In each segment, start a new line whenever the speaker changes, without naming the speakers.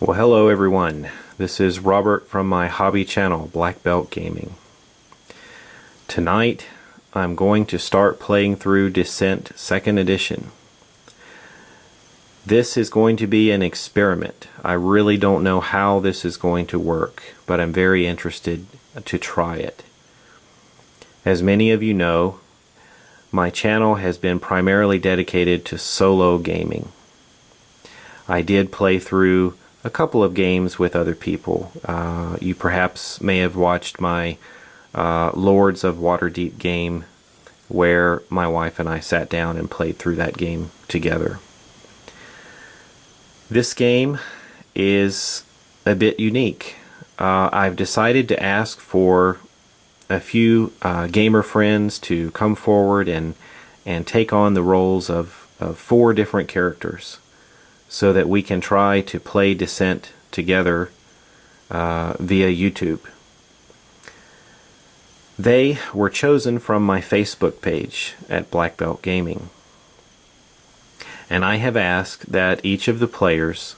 Well, hello everyone. This is Robert from my hobby channel, Black Belt Gaming. Tonight, I'm going to start playing through Descent 2nd Edition. This is going to be an experiment. I really don't know how this is going to work, but I'm very interested to try it. As many of you know, my channel has been primarily dedicated to solo gaming. I did play through a couple of games with other people. You perhaps may have watched my Lords of Waterdeep game where my wife and I sat down and played through that game together. This game is a bit unique. I've decided to ask for a few gamer friends to come forward and take on the roles of 4 different characters, so that we can try to play Descent together via YouTube. They were chosen from my Facebook page at Black Belt Gaming. And I have asked that each of the players,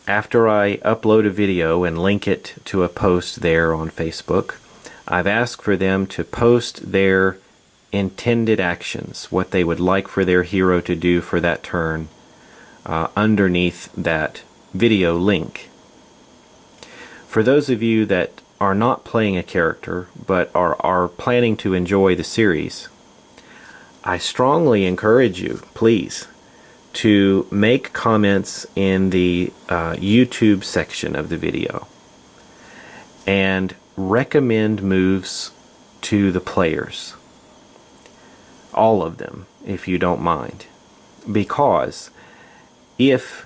after I upload a video and link it to a post there on Facebook, I've asked for them to post their intended actions, what they would like for their hero to do for that turn, underneath that video link. For those of you that are not playing a character but are planning to enjoy the series, I strongly encourage you, please, to make comments in the YouTube section of the video and recommend moves to the players. All of them, if you don't mind. Because if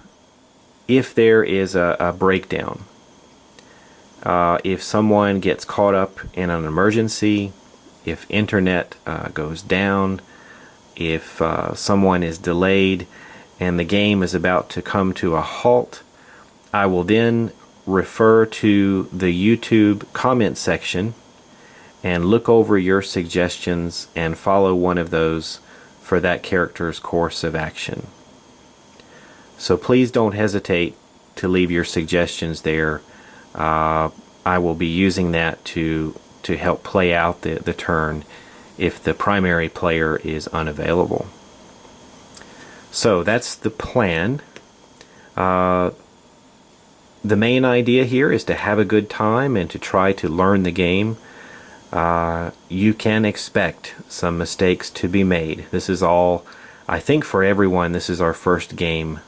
there is a breakdown, if someone gets caught up in an emergency, if internet goes down, if someone is delayed and the game is about to come to a halt, I will then refer to the YouTube comment section and look over your suggestions and follow one of those for that character's course of action. So please don't hesitate to leave your suggestions there. I will be using that to help play out the turn if the primary player is unavailable. So that's the plan. The main idea here is to have a good time and to try to learn the game. You can expect some mistakes to be made. This is all, I think for everyone, this is our first game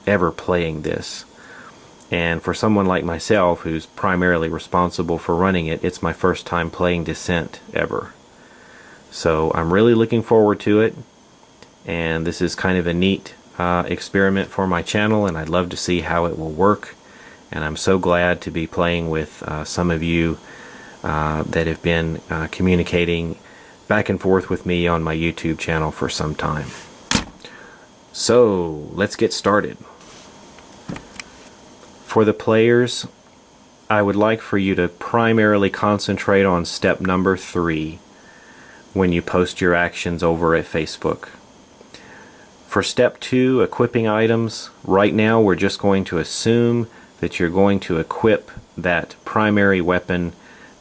ever playing this. And for someone like myself, who's primarily responsible for running it, it's my first time playing Descent ever. So I'm really looking forward to it, and this is kind of a neat experiment for my channel, and I'd love to see how it will work. And I'm so glad to be playing with some of you that have been communicating back and forth with me on my YouTube channel for some time. So let's get started. For the players, I would like for you to primarily concentrate on step number 3 when you post your actions over at Facebook. For step 2, equipping items, right now we're just going to assume that you're going to equip that primary weapon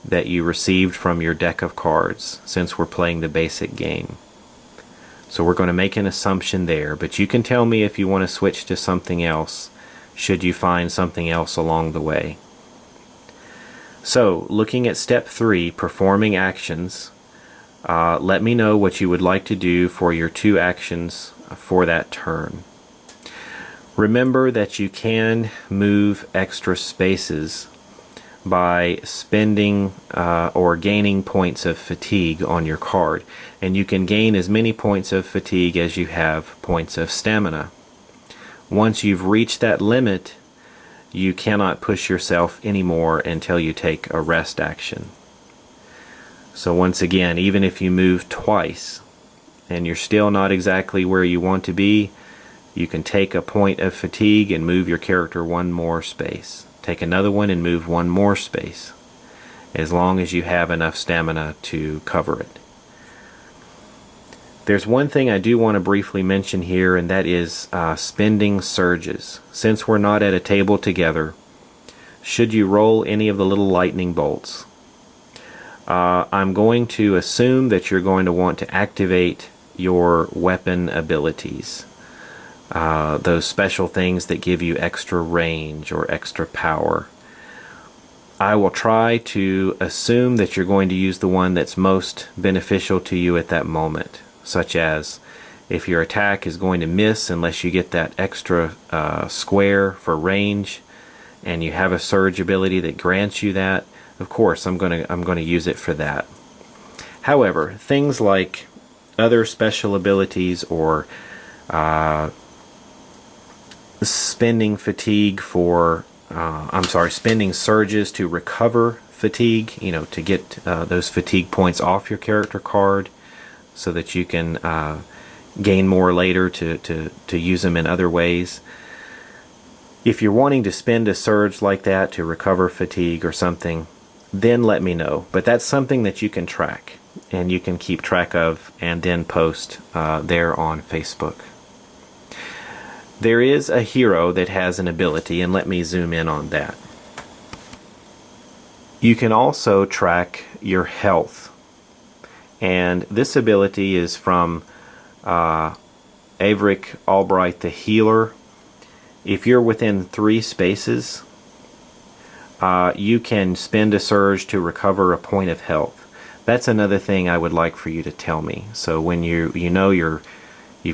that you received from your deck of cards, since we're playing the basic game. So we're going to make an assumption there, but you can tell me if you want to switch to something else should you find something else along the way. So, looking at step 3, performing actions, let me know what you would like to do for your 2 actions for that turn. Remember that you can move extra spaces by spending or gaining points of fatigue on your card, and you can gain as many points of fatigue as you have points of stamina. Once you've reached that limit, you cannot push yourself anymore until you take a rest action. So once again, even if you move twice and you're still not exactly where you want to be, you can take a point of fatigue and move your character 1 more space. Take another one and move 1 more space, as long as you have enough stamina to cover it. There's one thing I do want to briefly mention here, and that is spending surges. Since we're not at a table together, should you roll any of the little lightning bolts, I'm going to assume that you're going to want to activate your weapon abilities. Those special things that give you extra range or extra power. I will try to assume that you're going to use the one that's most beneficial to you at that moment, such as if your attack is going to miss unless you get that extra square for range, and you have a surge ability that grants you that, of course I'm going to use it for that. However, things like other special abilities or spending surges to recover fatigue, to get those fatigue points off your character card so that you can gain more later to use them in other ways. If you're wanting to spend a surge like that to recover fatigue or something, then let me know. But that's something that you can track and you can keep track of and then post there on Facebook. There is a hero that has an ability, and let me zoom in on that. You can also track your health, and this ability is from Averick Albright the Healer. If you're within 3 spaces, you can spend a surge to recover a point of health. That's another thing I would like for you to tell me. So when you've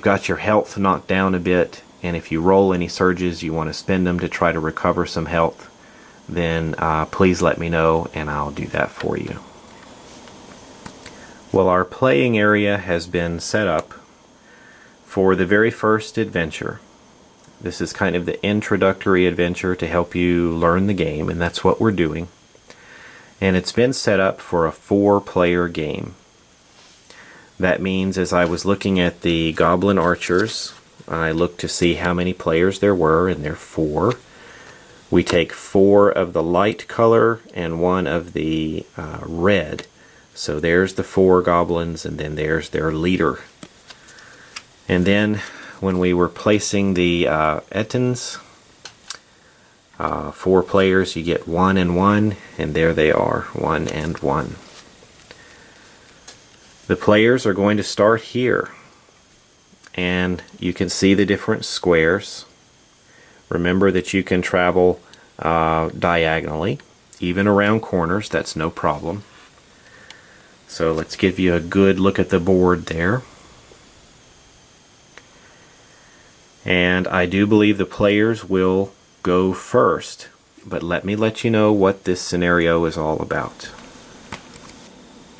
got your health knocked down a bit, and if you roll any surges, you want to spend them to try to recover some health, then please let me know and I'll do that for you. Well, our playing area has been set up for the very first adventure. This is kind of the introductory adventure to help you learn the game, and that's what we're doing. And it's been set up for a 4-player game. That means as I was looking at the Goblin Archers, I looked to see how many players there were, and there are 4. We take 4 of the light color and 1 of the red. So there's the 4 goblins, and then there's their leader. And then when we were placing the Ettins, 4 players, you get 1 and 1, and there they are, 1 and 1. The players are going to start here, and you can see the different squares. Remember that you can travel diagonally, even around corners, that's no problem. So let's give you a good look at the board there. And I do believe the players will go first, but let me let you know what this scenario is all about.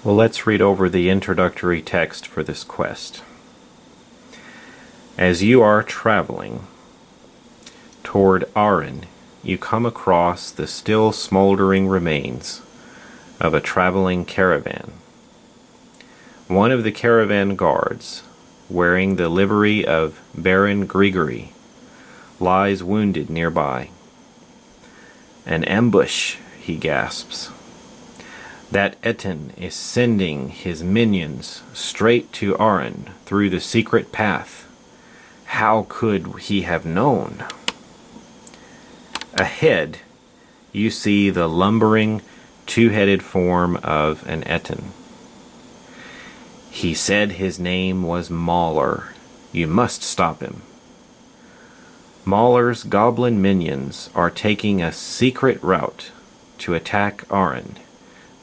Well, let's read over the introductory text for this quest. As you are traveling toward Arin, you come across the still smoldering remains of a traveling caravan. One of the caravan guards, wearing the livery of Baron Grigory, lies wounded nearby. An ambush, he gasps. That Ettin is sending his minions straight to Arin through the secret path. How could he have known? Ahead, you see the lumbering, 2-headed form of an Ettin. He said his name was Mauler. You must stop him. Mauler's goblin minions are taking a secret route to attack Arin,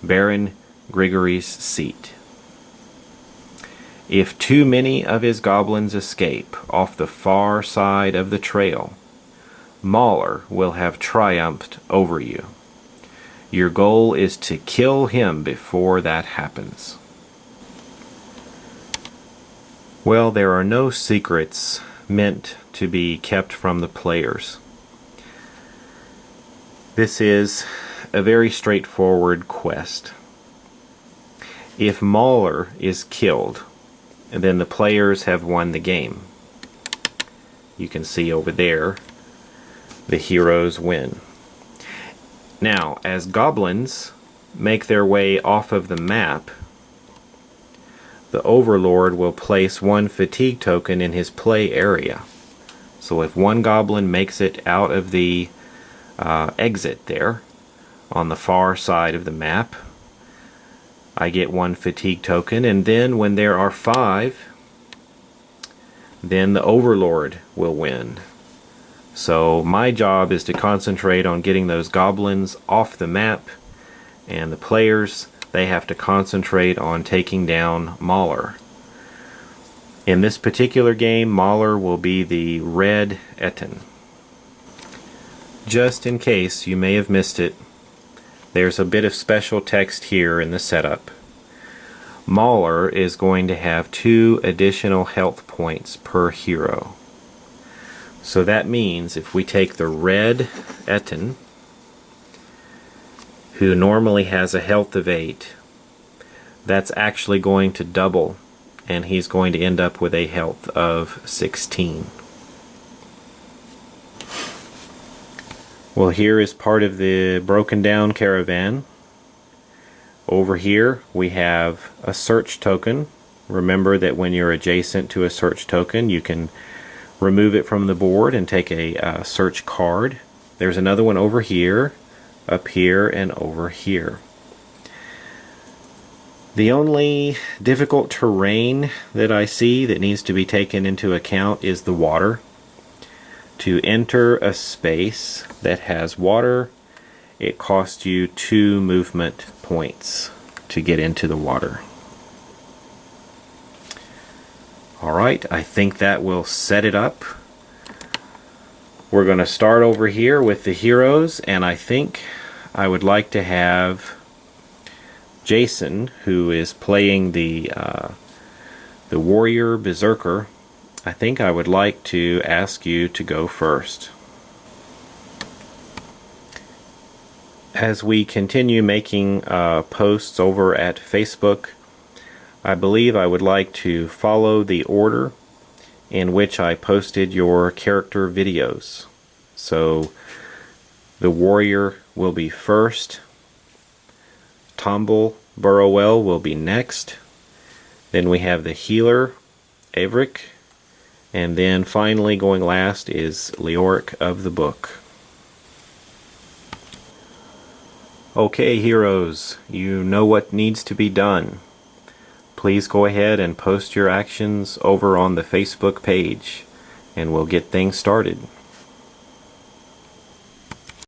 Baron Grigory's seat. If too many of his goblins escape off the far side of the trail, Mauler will have triumphed over you. Your goal is to kill him before that happens. Well, there are no secrets meant to be kept from the players. This is a very straightforward quest. If Mauler is killed, then the players have won the game. You can see over there, the heroes win. Now, as goblins make their way off of the map, the Overlord will place one fatigue token in his play area. So if one goblin makes it out of the exit there on the far side of the map, I get one fatigue token, and then when there are 5, then the Overlord will win. So my job is to concentrate on getting those goblins off the map, and the players, they have to concentrate on taking down Mauler. In this particular game, Mauler will be the red Etten. Just in case you may have missed it, there's a bit of special text here in the setup. Mauler is going to have 2 additional health points per hero. So that means if we take the red Etten, who normally has a health of 8, that's actually going to double, and he's going to end up with a health of 16. Well, here is part of the broken down caravan. Over here we have a search token. Remember that when you're adjacent to a search token, you can remove it from the board and take a search card. There's another one over here, up here, and over here. The only difficult terrain that I see that needs to be taken into account is the water. To enter a space that has water, it costs you 2 movement points to get into the water. Alright, I think that will set it up. We're going to start over here with the heroes, and I think I would like to have Jason, who is playing the warrior berserker. I think I would like to ask you to go first. As we continue making posts over at Facebook, I believe I would like to follow the order in which I posted your character videos. So the warrior will be first, Tomble Burrowell will be next, then we have the healer, Averick, and then finally going last is Leoric of the Book. Okay, heroes, you know what needs to be done. Please go ahead and post your actions over on the Facebook page, and we'll get things started.